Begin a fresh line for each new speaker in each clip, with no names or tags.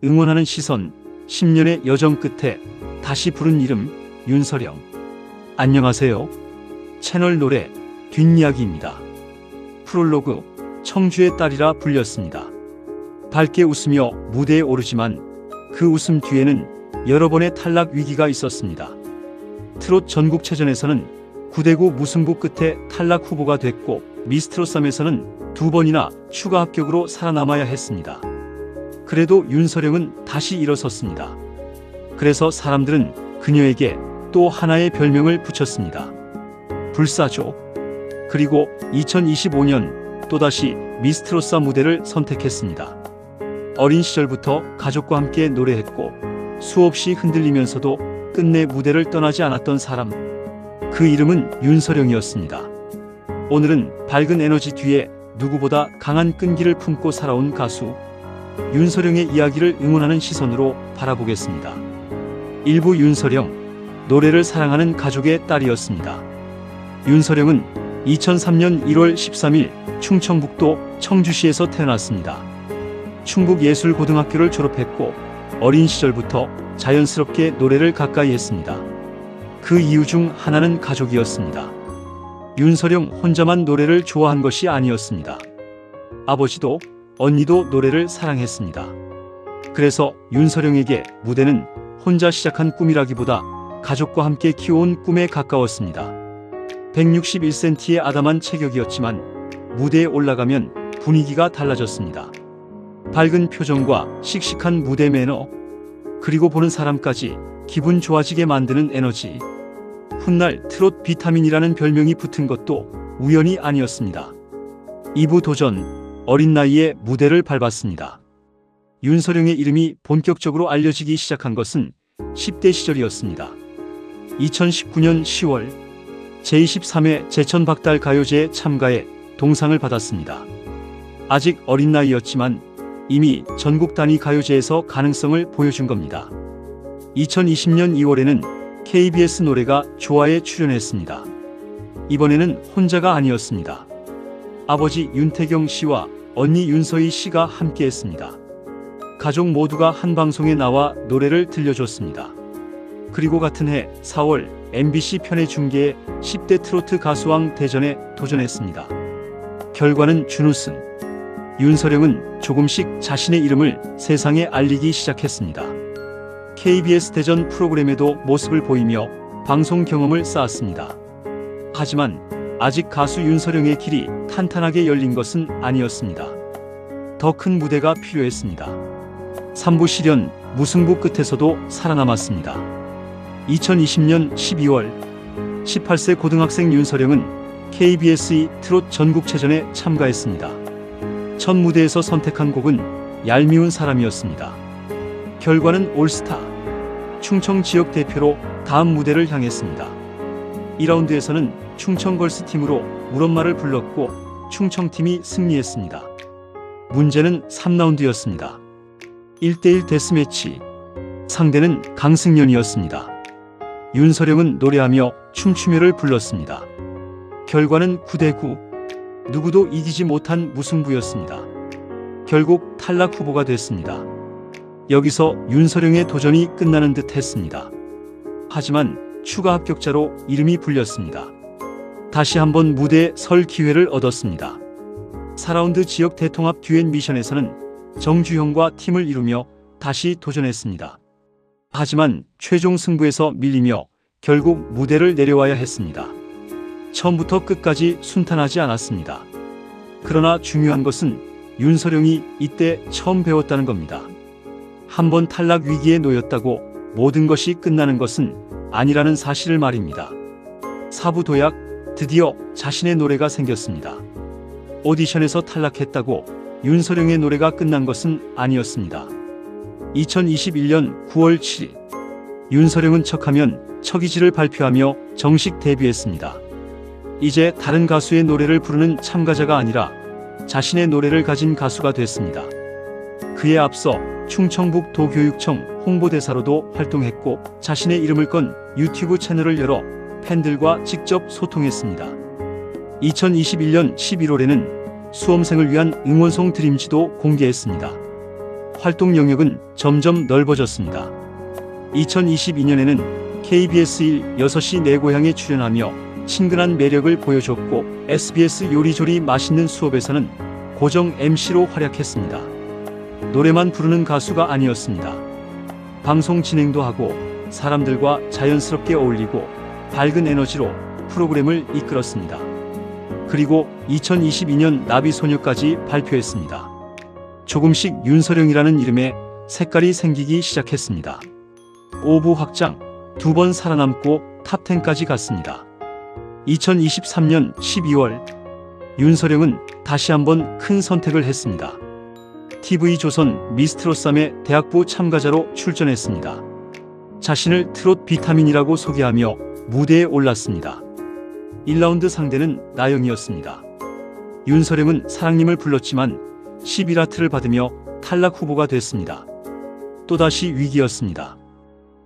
응원하는 시선, 10년의 여정 끝에 다시 부른 이름 윤서령. 안녕하세요. 채널 노래 뒷이야기입니다. 프롤로그, 청주의 딸이라 불렸습니다. 밝게 웃으며 무대에 오르지만 그 웃음 뒤에는 여러 번의 탈락 위기가 있었습니다. 트롯 전국체전에서는 9대9 무승부 끝에 탈락 후보가 됐고, 미스트롯3에서는 2번이나 추가 합격으로 살아남아야 했습니다. 그래도 윤서령은 다시 일어섰습니다. 그래서 사람들은 그녀에게 또 하나의 별명을 붙였습니다. 불사조. 그리고 2025년 또다시 미스트롯3 무대를 선택했습니다. 어린 시절부터 가족과 함께 노래했고 수없이 흔들리면서도 끝내 무대를 떠나지 않았던 사람, 그 이름은 윤서령이었습니다. 오늘은 밝은 에너지 뒤에 누구보다 강한 끈기를 품고 살아온 가수 윤서령의 이야기를 응원하는 시선으로 바라보겠습니다. 일부 윤서령, 노래를 사랑하는 가족의 딸이었습니다. 윤서령은 2003년 1월 13일 충청북도 청주시에서 태어났습니다. 충북예술고등학교를 졸업했고 어린 시절부터 자연스럽게 노래를 가까이 했습니다. 그 이유 중 하나는 가족이었습니다. 윤서령 혼자만 노래를 좋아한 것이 아니었습니다. 아버지도 언니도 노래를 사랑했습니다. 그래서 윤서령에게 무대는 혼자 시작한 꿈이라기보다 가족과 함께 키워온 꿈에 가까웠습니다. 161cm의 아담한 체격이었지만 무대에 올라가면 분위기가 달라졌습니다. 밝은 표정과 씩씩한 무대 매너, 그리고 보는 사람까지 기분 좋아지게 만드는 에너지. 훗날 트롯 비타민이라는 별명이 붙은 것도 우연이 아니었습니다. 2부 도전, 어린 나이에 무대를 밟았습니다. 윤서령의 이름이 본격적으로 알려지기 시작한 것은 10대 시절이었습니다. 2019년 10월 제23회 제천박달 가요제에 참가해 동상을 받았습니다. 아직 어린 나이였지만 이미 전국 단위 가요제에서 가능성을 보여준 겁니다. 2020년 2월에는 KBS 노래가 좋아에 출연했습니다. 이번에는 혼자가 아니었습니다. 아버지 윤태경 씨와 언니 윤서희 씨가 함께했습니다. 가족 모두가 한 방송에 나와 노래를 들려줬습니다. 그리고 같은 해 4월 MBC 편의 중계에 10대 트로트 가수왕 대전에 도전했습니다. 결과는 준우승. 윤서령은 조금씩 자신의 이름을 세상에 알리기 시작했습니다. KBS 대전 프로그램에도 모습을 보이며 방송 경험을 쌓았습니다. 하지만 아직 가수 윤서령의 길이 탄탄하게 열린 것은 아니었습니다. 더 큰 무대가 필요했습니다. 3부 실현, 무승부 끝에서도 살아남았습니다. 2020년 12월 18세 고등학생 윤서령은 KBS 트롯 전국체전에 참가했습니다. 첫 무대에서 선택한 곡은 얄미운 사람이었습니다. 결과는 올스타. 충청 지역 대표로 다음 무대를 향했습니다. 2라운드에서는 충청걸스 팀으로 물엄마를 불렀고 충청팀이 승리했습니다. 문제는 3라운드였습니다. 1대1 데스매치. 상대는 강승연이었습니다. 윤서령은 노래하며 춤추며를 불렀습니다. 결과는 9대9. 누구도 이기지 못한 무승부였습니다. 결국 탈락 후보가 됐습니다. 여기서 윤서령의 도전이 끝나는 듯 했습니다. 하지만 추가 합격자로 이름이 불렸습니다. 다시 한번 무대에 설 기회를 얻었습니다. 4라운드 지역 대통합 듀엣 미션에서는 정주형과 팀을 이루며 다시 도전했습니다. 하지만 최종 승부에서 밀리며 결국 무대를 내려와야 했습니다. 처음부터 끝까지 순탄하지 않았습니다. 그러나 중요한 것은 윤서령이 이때 처음 배웠다는 겁니다. 한번 탈락 위기에 놓였다고 모든 것이 끝나는 것은 아니라는 사실을 말입니다. 4부 도약, 드디어 자신의 노래가 생겼습니다. 오디션에서 탈락했다고 윤서령의 노래가 끝난 것은 아니었습니다. 2021년 9월 7일 윤서령은 척하면 척이지를 발표하며 정식 데뷔했습니다. 이제 다른 가수의 노래를 부르는 참가자가 아니라 자신의 노래를 가진 가수가 됐습니다. 그에 앞서 충청북 도교육청 홍보대사로도 활동했고 자신의 이름을 건 유튜브 채널을 열어 팬들과 직접 소통했습니다. 2021년 11월에는 수험생을 위한 응원송 드림지도 공개했습니다. 활동 영역은 점점 넓어졌습니다. 2022년에는 KBS 1 6시 내 고향에 출연하며 친근한 매력을 보여줬고 SBS 요리조리 맛있는 수업에서는 고정 MC로 활약했습니다. 노래만 부르는 가수가 아니었습니다. 방송 진행도 하고 사람들과 자연스럽게 어울리고 밝은 에너지로 프로그램을 이끌었습니다. 그리고 2022년 나비소녀까지 발표했습니다. 조금씩 윤서령이라는 이름에 색깔이 생기기 시작했습니다. 5부 확장, 2번 살아남고 탑10까지 갔습니다. 2023년 12월 윤서령은 다시 한번 큰 선택을 했습니다. TV조선 미스트롯3의 대학부 참가자로 출전했습니다. 자신을 트롯 비타민이라고 소개하며 무대에 올랐습니다. 1라운드 상대는 나영이었습니다. 윤서령은 사랑님을 불렀지만 11하트를 받으며 탈락 후보가 됐습니다. 또다시 위기였습니다.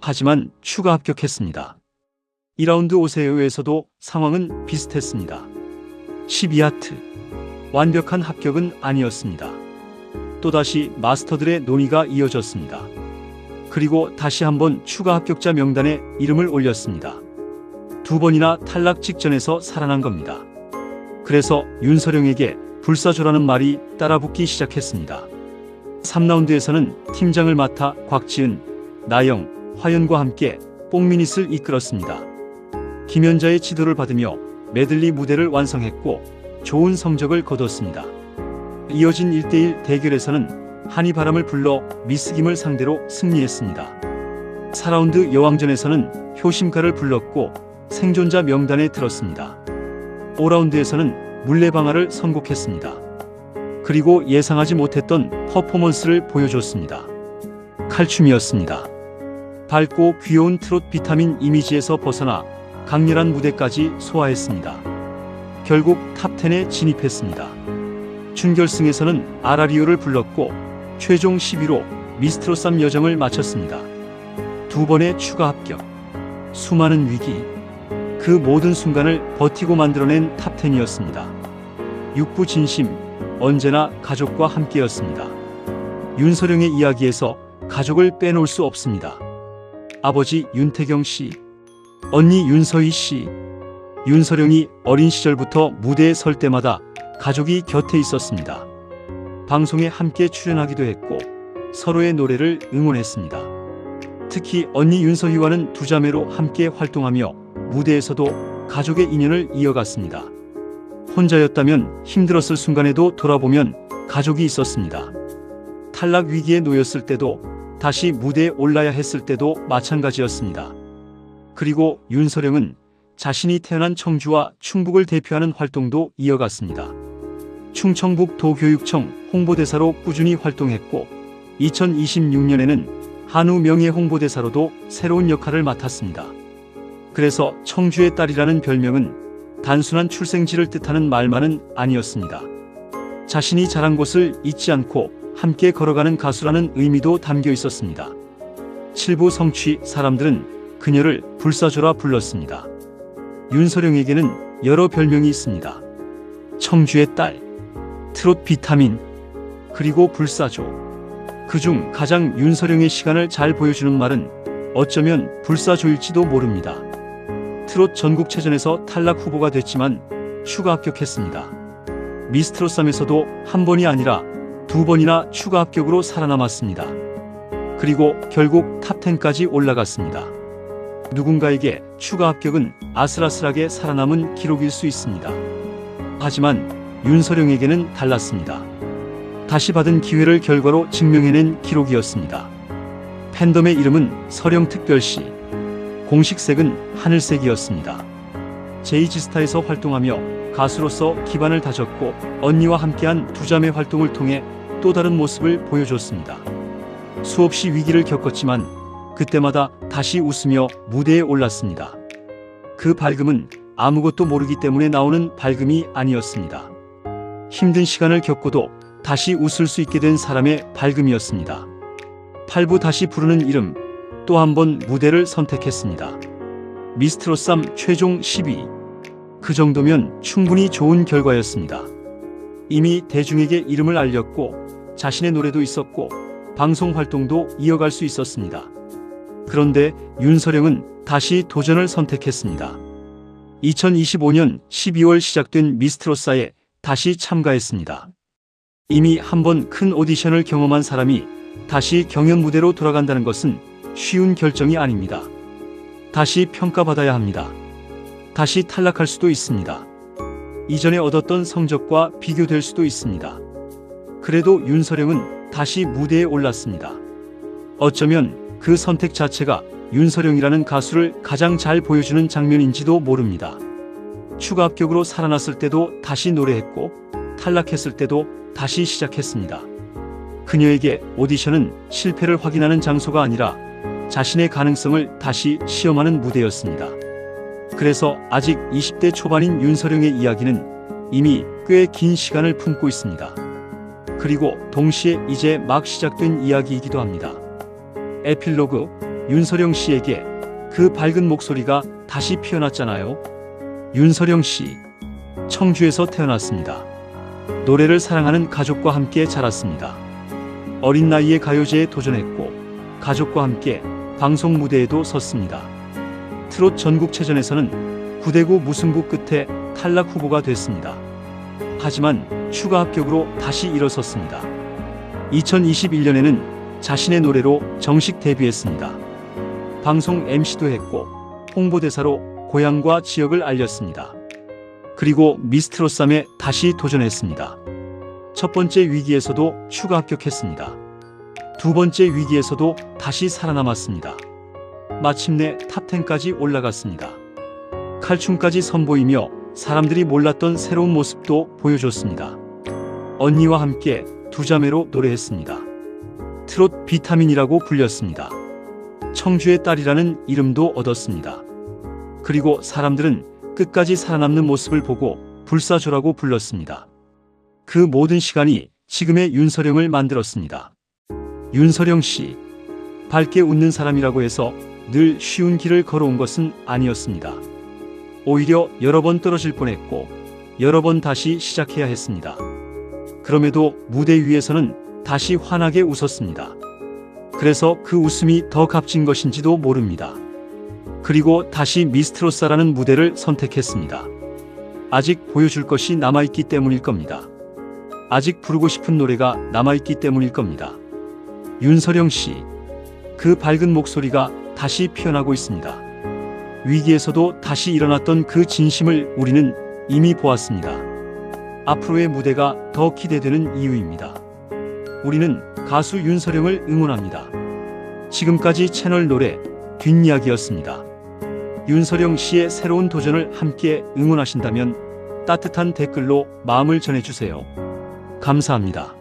하지만 추가 합격했습니다. 2라운드 오세요에서도 상황은 비슷했습니다. 12하트. 완벽한 합격은 아니었습니다. 또다시 마스터들의 논의가 이어졌습니다. 그리고 다시 한번 추가 합격자 명단에 이름을 올렸습니다. 2번이나 탈락 직전에서 살아난 겁니다. 그래서 윤서령에게 불사조라는 말이 따라붙기 시작했습니다. 3라운드에서는 팀장을 맡아 곽지은, 나영, 화연과 함께 뽕미닛을 이끌었습니다. 김연자의 지도를 받으며 메들리 무대를 완성했고 좋은 성적을 거뒀습니다. 이어진 1대1 대결에서는 한이바람을 불러 미스김을 상대로 승리했습니다. 4라운드 여왕전에서는 효심가를 불렀고 생존자 명단에 들었습니다. 5라운드에서는 물레방아를 선곡했습니다. 그리고 예상하지 못했던 퍼포먼스를 보여줬습니다. 칼춤이었습니다. 밝고 귀여운 트롯 비타민 이미지에서 벗어나 강렬한 무대까지 소화했습니다. 결국 탑10에 진입했습니다. 준결승에서는 아라리오를 불렀고 최종 10위로 미스트롯3 여정을 마쳤습니다. 2번의 추가 합격, 수많은 위기, 그 모든 순간을 버티고 만들어낸 탑10이었습니다. 6부 진심, 언제나 가족과 함께였습니다. 윤서령의 이야기에서 가족을 빼놓을 수 없습니다. 아버지 윤태경 씨, 언니 윤서희 씨, 윤서령이 어린 시절부터 무대에 설 때마다 가족이 곁에 있었습니다. 방송에 함께 출연하기도 했고 서로의 노래를 응원했습니다. 특히 언니 윤서희와는 두 자매로 함께 활동하며 무대에서도 가족의 인연을 이어갔습니다. 혼자였다면 힘들었을 순간에도 돌아보면 가족이 있었습니다. 탈락 위기에 놓였을 때도 다시 무대에 올라야 했을 때도 마찬가지였습니다. 그리고 윤서령은 자신이 태어난 청주와 충북을 대표하는 활동도 이어갔습니다. 충청북 도교육청 홍보대사로 꾸준히 활동했고 2026년에는 한우 명예 홍보대사로도 새로운 역할을 맡았습니다. 그래서 청주의 딸이라는 별명은 단순한 출생지를 뜻하는 말만은 아니었습니다. 자신이 자란 곳을 잊지 않고 함께 걸어가는 가수라는 의미도 담겨 있었습니다. 7부 성취 사람들은 그녀를 불사조라 불렀습니다. 윤서령에게는 여러 별명이 있습니다. 청주의 딸, 트롯 비타민, 그리고 불사조. 그중 가장 윤서령의 시간을 잘 보여주는 말은 어쩌면 불사조일지도 모릅니다. 트롯 전국체전에서 탈락 후보가 됐지만 추가 합격했습니다. 미스트롯3에서도 한 번이 아니라 두 번이나 추가 합격으로 살아남았습니다. 그리고 결국 탑10까지 올라갔습니다. 누군가에게 추가 합격은 아슬아슬하게 살아남은 기록일 수 있습니다. 하지만 윤서령에게는 달랐습니다. 다시 받은 기회를 결과로 증명해낸 기록이었습니다. 팬덤의 이름은 서령특별시, 공식색은 하늘색이었습니다. 제이지스타에서 활동하며 가수로서 기반을 다졌고 언니와 함께한 두 자매 활동을 통해 또 다른 모습을 보여줬습니다. 수없이 위기를 겪었지만 그때마다 다시 웃으며 무대에 올랐습니다. 그 밝음은 아무것도 모르기 때문에 나오는 밝음이 아니었습니다. 힘든 시간을 겪고도 다시 웃을 수 있게 된 사람의 밝음이었습니다. 8부 다시 부르는 이름, 또 한 번 무대를 선택했습니다. 미스트롯3 최종 10위. 그 정도면 충분히 좋은 결과였습니다. 이미 대중에게 이름을 알렸고 자신의 노래도 있었고 방송 활동도 이어갈 수 있었습니다. 그런데 윤서령은 다시 도전을 선택했습니다. 2025년 12월 시작된 미스트롯사에 다시 참가했습니다. 이미 한번 큰 오디션을 경험한 사람이 다시 경연 무대로 돌아간다는 것은 쉬운 결정이 아닙니다. 다시 평가받아야 합니다. 다시 탈락할 수도 있습니다. 이전에 얻었던 성적과 비교될 수도 있습니다. 그래도 윤서령은 다시 무대에 올랐습니다. 어쩌면 그 선택 자체가 윤서령이라는 가수를 가장 잘 보여주는 장면인지도 모릅니다. 추가 합격으로 살아났을 때도 다시 노래했고 탈락했을 때도 다시 시작했습니다. 그녀에게 오디션은 실패를 확인하는 장소가 아니라 자신의 가능성을 다시 시험하는 무대였습니다. 그래서 아직 20대 초반인 윤서령의 이야기는 이미 꽤 긴 시간을 품고 있습니다. 그리고 동시에 이제 막 시작된 이야기이기도 합니다. 에필로그, 윤서령 씨에게 그 밝은 목소리가 다시 피어났잖아요. 윤서령 씨, 청주에서 태어났습니다. 노래를 사랑하는 가족과 함께 자랐습니다. 어린 나이에 가요제에 도전했고 가족과 함께 방송 무대에도 섰습니다. 트롯 전국체전에서는 9대9 무승부 끝에 탈락 후보가 됐습니다. 하지만 추가 합격으로 다시 일어섰습니다. 2021년에는 자신의 노래로 정식 데뷔했습니다. 방송 MC도 했고 홍보대사로 고향과 지역을 알렸습니다. 그리고 미스트롯삼에 다시 도전했습니다. 첫 번째 위기에서도 추가 합격했습니다. 두 번째 위기에서도 다시 살아남았습니다. 마침내 탑10까지 올라갔습니다. 칼춤까지 선보이며 사람들이 몰랐던 새로운 모습도 보여줬습니다. 언니와 함께 두 자매로 노래했습니다. 트롯 비타민이라고 불렸습니다. 청주의 딸이라는 이름도 얻었습니다. 그리고 사람들은 끝까지 살아남는 모습을 보고 불사조라고 불렀습니다. 그 모든 시간이 지금의 윤서령을 만들었습니다. 윤서령 씨, 밝게 웃는 사람이라고 해서 늘 쉬운 길을 걸어온 것은 아니었습니다. 오히려 여러 번 떨어질 뻔했고 여러 번 다시 시작해야 했습니다. 그럼에도 무대 위에서는 다시 환하게 웃었습니다. 그래서 그 웃음이 더 값진 것인지도 모릅니다. 그리고 다시 미스트롯사라는 무대를 선택했습니다. 아직 보여줄 것이 남아있기 때문일 겁니다. 아직 부르고 싶은 노래가 남아있기 때문일 겁니다. 윤서령 씨, 그 밝은 목소리가 다시 피어나고 있습니다. 위기에서도 다시 일어났던 그 진심을 우리는 이미 보았습니다. 앞으로의 무대가 더 기대되는 이유입니다. 우리는 가수 윤서령을 응원합니다. 지금까지 채널 노래 뒷이야기였습니다. 윤서령 씨의 새로운 도전을 함께 응원하신다면 따뜻한 댓글로 마음을 전해주세요. 감사합니다.